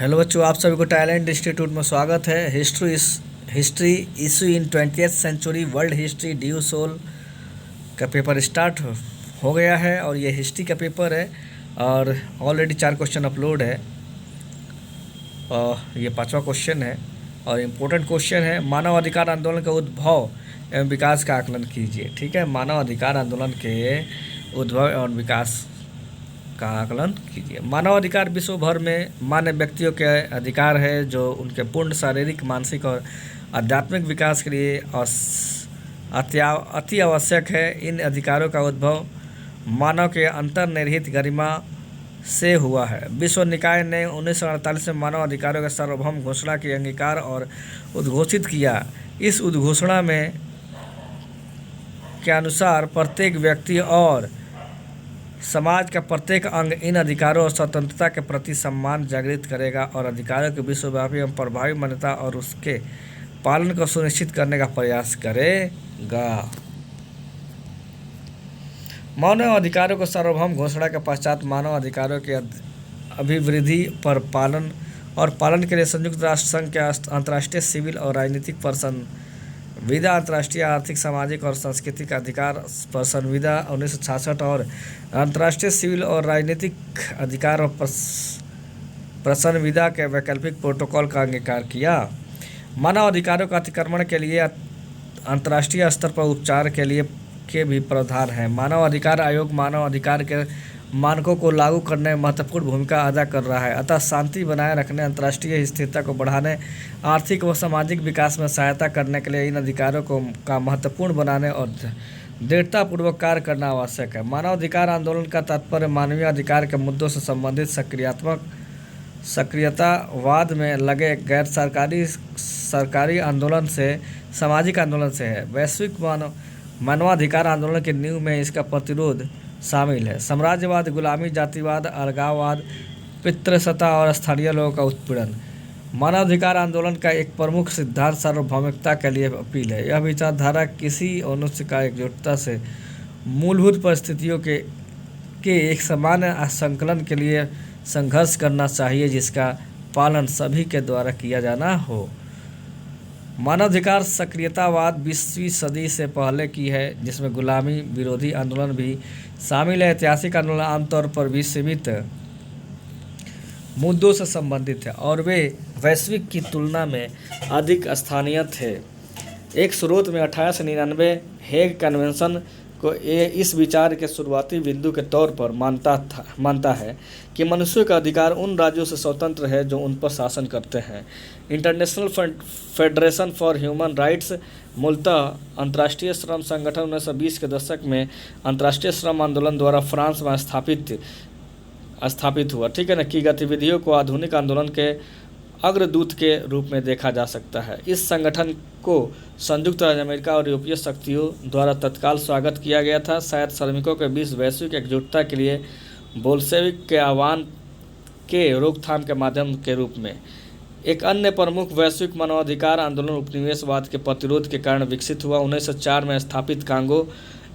Hello बच्चों, आप सभी को टैलेंट इंस्टीट्यूट में स्वागत है। History issue in 20th century world history DU SOL का पेपर स्टार्ट हो गया है और ये हिस्ट्री का पेपर है और ऑलरेडी 4 क्वेश्चन अपलोड है और ये 5वां क्वेश्चन है और इम्पोर्टेंट क्वेश्चन है। मानव अधिकार आंदोलन का उद्भव एवं विकास का आकलन कीजिए। ठीक है, मानव अधिकार आंदोलन के उद्भव एवं विकास का आकलन कीजिए। मानव अधिकार विश्व भर में मान्य व्यक्तियों के अधिकार है जो उनके पूर्ण शारीरिक, मानसिक और आध्यात्मिक विकास के लिए अति आवश्यक है। इन अधिकारों का उद्भव मानव के अंतर्निहित गरिमा से हुआ है। विश्व निकाय ने 1948 में मानव अधिकारों के सार्वभौम घोषणा की अंगीकार और उद्घोषित किया। इस उद्घोषणा में के अनुसार प्रत्येक व्यक्ति और समाज का प्रत्येक अंग इन अधिकारों और स्वतंत्रता के प्रति सम्मान जागृत करेगा और अधिकारों की विश्वव्यापी एवं प्रभावी मान्यता और उसके पालन को सुनिश्चित करने का प्रयास करेगा। मानव अधिकारों को सार्वभौम घोषणा के पश्चात मानव अधिकारों के अभिवृद्धि पर पालन के लिए संयुक्त राष्ट्र संघ के अंतर्राष्ट्रीय सिविल और राजनीतिक पर संविदा, अंतर्राष्ट्रीय आर्थिक, सामाजिक और सांस्कृतिक अधिकार पर संविदा 1966 और अंतर्राष्ट्रीय सिविल और राजनीतिक अधिकार पर संविदा के वैकल्पिक प्रोटोकॉल का अंगीकार किया। मानव अधिकारों का अतिक्रमण के लिए अंतर्राष्ट्रीय स्तर पर उपचार के लिए के भी प्रावधान है। मानव अधिकार आयोग मानव अधिकार के मानकों को लागू करने में महत्वपूर्ण भूमिका अदा कर रहा है, अतः शांति बनाए रखने, अंतर्राष्ट्रीय स्थिरता को बढ़ाने, आर्थिक व सामाजिक विकास में सहायता करने के लिए इन अधिकारों को का महत्वपूर्ण बनाने और दृढ़तापूर्वक कार्य करना आवश्यक है। मानव अधिकार आंदोलन का तात्पर्य मानवीय अधिकार के मुद्दों से संबंधित सक्रियतावाद में लगे गैर सरकारी आंदोलन से, सामाजिक आंदोलन से है। वैश्विक मानवाधिकार आंदोलन की नींव में इसका प्रतिरोध शामिल है। साम्राज्यवाद, गुलामी, जातिवाद, अलगाववाद, पितृसत्ता और स्थानीय लोगों का उत्पीड़न। मानवाधिकार आंदोलन का एक प्रमुख सिद्धांत सार्वभौमिकता के लिए अपील है। यह विचारधारा किसी मनुष्य का एकजुटता से मूलभूत परिस्थितियों के एक समान संकलन के लिए संघर्ष करना चाहिए जिसका पालन सभी के द्वारा किया जाना हो। मानवाधिकार सक्रियतावाद 20वीं सदी से पहले की है, जिसमें गुलामी विरोधी आंदोलन भी शामिल है। ऐतिहासिक आंदोलन आमतौर पर भी सीमित मुद्दों से संबंधित है और वे वैश्विक की तुलना में अधिक स्थानीय थे। एक स्रोत में 1899 हेग कन्वेंशन को इस विचार के शुरुआती बिंदु के तौर पर मानता है कि मनुष्य का अधिकार उन राज्यों से स्वतंत्र है जो उन पर शासन करते हैं। International federation for human rights मूलतः अंतर्राष्ट्रीय श्रम संगठन 1920 के दशक में अंतर्राष्ट्रीय श्रम आंदोलन द्वारा फ्रांस में स्थापित हुआ। ठीक है ना, की गतिविधियों को आधुनिक आंदोलन के अग्रदूत के रूप में देखा जा सकता है। इस संगठन को संयुक्त राज्य अमेरिका और यूरोपीय शक्तियों द्वारा तत्काल स्वागत किया गया था, शायद श्रमिकों के बीच वैश्विक एकजुटता के लिए बोल्शेविक के आह्वान के रोकथाम के माध्यम के रूप में। एक अन्य प्रमुख वैश्विक मानवाधिकार आंदोलन उपनिवेशवाद के प्रतिरोध के कारण विकसित हुआ। 1904 में स्थापित कांगो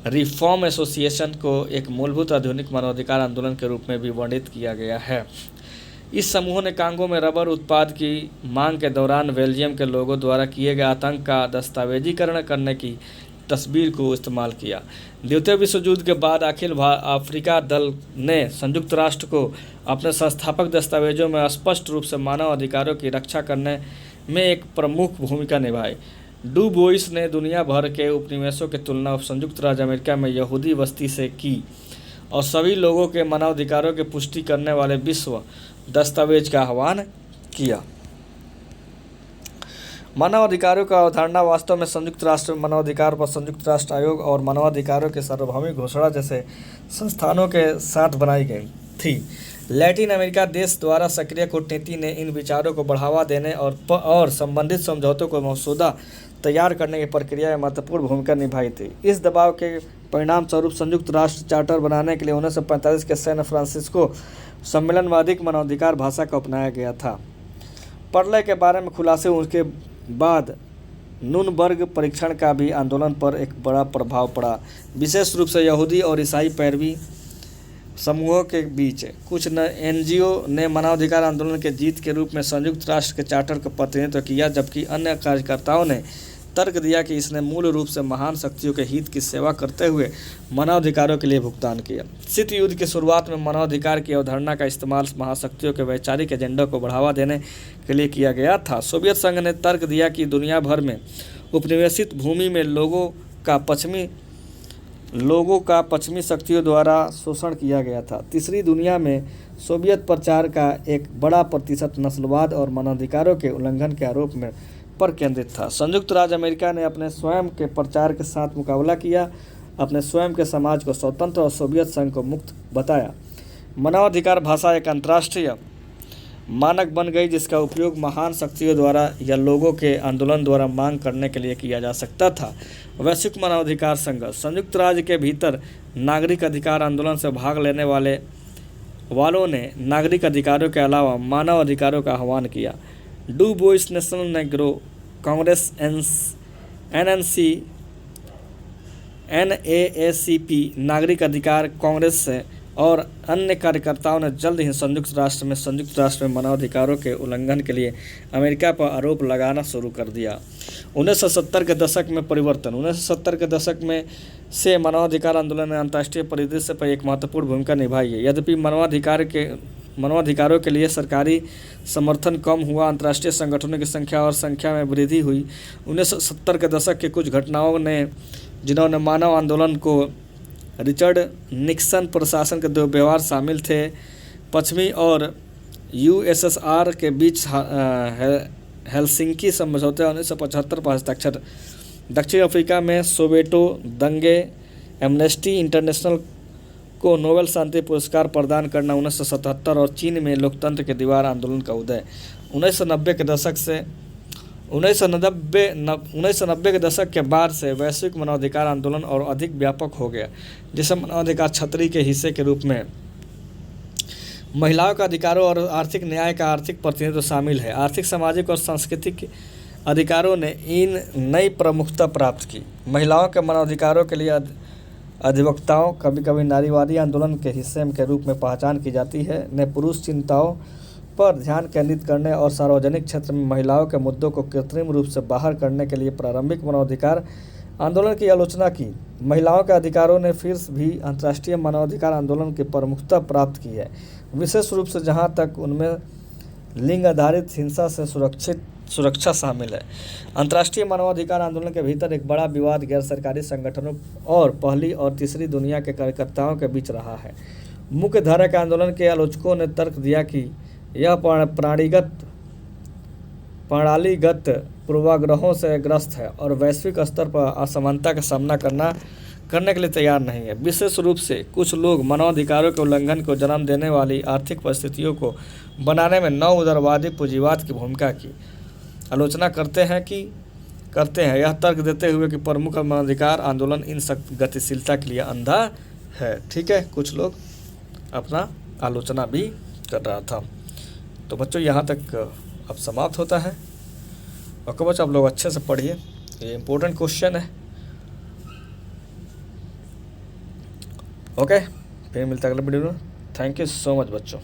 रिफॉर्म एसोसिएशन को एक मूलभूत आधुनिक मानवाधिकार आंदोलन के रूप में भी वर्णित किया गया है। इस समूह ने कांगो में रबर उत्पाद की मांग के दौरान बेल्जियम के लोगों द्वारा किए गए आतंक का दस्तावेजीकरण करने की तस्वीर को इस्तेमाल किया। द्वितीय विश्व युद्ध के बाद अखिल अफ्रीका दल ने संयुक्त राष्ट्र को अपने संस्थापक दस्तावेजों में स्पष्ट रूप से मानव अधिकारों की रक्षा करने में एक प्रमुख भूमिका निभाई। डू बोइस ने दुनिया भर के उपनिवेशों की तुलना संयुक्त राज्य अमेरिका में यहूदी बस्ती से की और सभी लोगों के मानवाधिकारों की पुष्टि करने वाले विश्व दस्तावेज का आह्वान किया। मानवाधिकारों का अवधारणा वास्तव में संयुक्त राष्ट्र मानवाधिकार पर संयुक्त राष्ट्र आयोग और मानवाधिकारों के सार्वभौमिक घोषणा जैसे संस्थानों के साथ बनाई गई थी। लैटिन अमेरिका देश द्वारा सक्रिय कूटनीति ने इन विचारों को बढ़ावा देने और संबंधित समझौतों को मसौदा तैयार करने की प्रक्रिया में महत्वपूर्ण भूमिका निभाई थी। इस दबाव के परिणाम स्वरूप संयुक्त राष्ट्र चार्टर बनाने के लिए 1945 के सैन फ्रांसिस्को सम्मेलनवादी मानवाधिकार भाषा का अपनाया गया था। प्रलय के बारे में खुलासे उसके बाद नूर्नबर्ग परीक्षण का भी आंदोलन पर एक बड़ा प्रभाव पड़ा। विशेष रूप से यहूदी और ईसाई पैरवी समूहों के बीच कुछ एनजीओ ने मानवाधिकार आंदोलन के जीत के रूप में संयुक्त राष्ट्र के चार्टर का प्रतिनिधित्व किया, जबकि अन्य कार्यकर्ताओं ने तर्क दिया कि इसने मूल रूप से महान शक्तियों के हित की सेवा करते हुए मानवाधिकारों के लिए भुगतान किया। शीत युद्ध की शुरुआत में मानवाधिकार की अवधारणा का इस्तेमाल महाशक्तियों के वैचारिक एजेंडा को बढ़ावा देने के लिए किया गया था। सोवियत संघ ने तर्क दिया कि दुनिया भर में उपनिवेशित भूमि में लोगों का पश्चिमी शक्तियों द्वारा शोषण किया गया था। तीसरी दुनिया में सोवियत प्रचार का एक बड़ा प्रतिशत नस्लवाद और मानवाधिकारों के उल्लंघन के आरोप में पर केंद्रित था। संयुक्त राज्य अमेरिका ने अपने स्वयं के प्रचार के साथ मुकाबला किया, अपने स्वयं के समाज को स्वतंत्र और सोवियत संघ को मुक्त बताया। मानवाधिकार भाषा एक अंतर्राष्ट्रीय मानक बन गई, जिसका उपयोग महान शक्तियों द्वारा या लोगों के आंदोलन द्वारा मांग करने के लिए किया जा सकता था। वैश्विक मानवाधिकार संघर्ष संयुक्त राज्य के भीतर नागरिक अधिकार आंदोलन से भाग लेने वालों ने नागरिक अधिकारों के अलावा मानव अधिकारों का आह्वान किया। Du Bois National Negro Congress NNC NAACP नागरिक अधिकार कांग्रेस से और अन्य कार्यकर्ताओं ने जल्द ही संयुक्त राष्ट्र में मानवाधिकारों के उल्लंघन के लिए अमेरिका पर आरोप लगाना शुरू कर दिया। 1970 के दशक में परिवर्तन 1970 के दशक में से मानवाधिकार आंदोलन ने अंतर्राष्ट्रीय परिदृश्य पर एक महत्वपूर्ण भूमिका निभाई है। यद्यपि मानवाधिकारों के लिए सरकारी समर्थन कम हुआ, अंतर्राष्ट्रीय संगठनों की संख्या में वृद्धि हुई। 1970 के दशक के कुछ घटनाओं ने जिन्होंने मानव आंदोलन को रिचर्ड निक्सन प्रशासन के दुर्व्यवहार शामिल थे। पश्चिमी और USSR के बीच हेलसिंकी समझौते 1975 पर हस्ताक्षर। दक्षिण अफ्रीका में सोवेटो दंगे, एमनेस्टी इंटरनेशनल को नोबेल शांति पुरस्कार प्रदान करना 1977 और चीन में लोकतंत्र के दीवार आंदोलन का उदय। 1990 के दशक के बाद से वैश्विक मानवाधिकार आंदोलन और अधिक व्यापक हो गया, जिसे मानवाधिकार छतरी के हिस्से के रूप में महिलाओं के अधिकारों और आर्थिक न्याय का आर्थिक प्रतिनिधित्व शामिल है। आर्थिक, सामाजिक और सांस्कृतिक अधिकारों ने इन नई प्रमुखता प्राप्त की। महिलाओं के मानवाधिकारों के लिए अधिवक्ताओं, कभी कभी नारीवादी आंदोलन के हिस्से के रूप में पहचान की जाती है, ने पुरुष चिंताओं पर ध्यान केंद्रित करने और सार्वजनिक क्षेत्र में महिलाओं के मुद्दों को कृत्रिम रूप से बाहर करने के लिए प्रारंभिक मानवाधिकार आंदोलन की आलोचना की। महिलाओं के अधिकारों ने फिर भी अंतर्राष्ट्रीय मानवाधिकार आंदोलन की प्रमुखता प्राप्त की है, विशेष रूप से जहां तक उनमें लिंग आधारित हिंसा से सुरक्षा शामिल है। अंतर्राष्ट्रीय मानवाधिकार आंदोलन के भीतर एक बड़ा विवाद गैर सरकारी संगठनों और पहली और तीसरी दुनिया के कार्यकर्ताओं के बीच रहा है। मुख्य धारा के आंदोलन के आलोचकों ने तर्क दिया कि यह प्रणालीगत पूर्वाग्रहों से ग्रस्त है और वैश्विक स्तर पर असमानता का सामना करने के लिए तैयार नहीं है। विशेष रूप से कुछ लोग मानवाधिकारों के उल्लंघन को जन्म देने वाली आर्थिक परिस्थितियों को बनाने में नव उदारवादी पूंजीवाद की भूमिका की आलोचना करते हैं। यह तर्क देते हुए कि प्रमुख मानवाधिकार आंदोलन इन गतिशीलता के लिए अंधा है। ठीक है, कुछ लोग अपना आलोचना भी कर रहा था। तो बच्चों, यहाँ तक अब समाप्त होता है। ओके बच्चों, आप लोग अच्छे से पढ़िए, ये इम्पोर्टेंट क्वेश्चन है। ओके, फिर मिलता है अगले वीडियो में। थैंक यू सो मच बच्चों।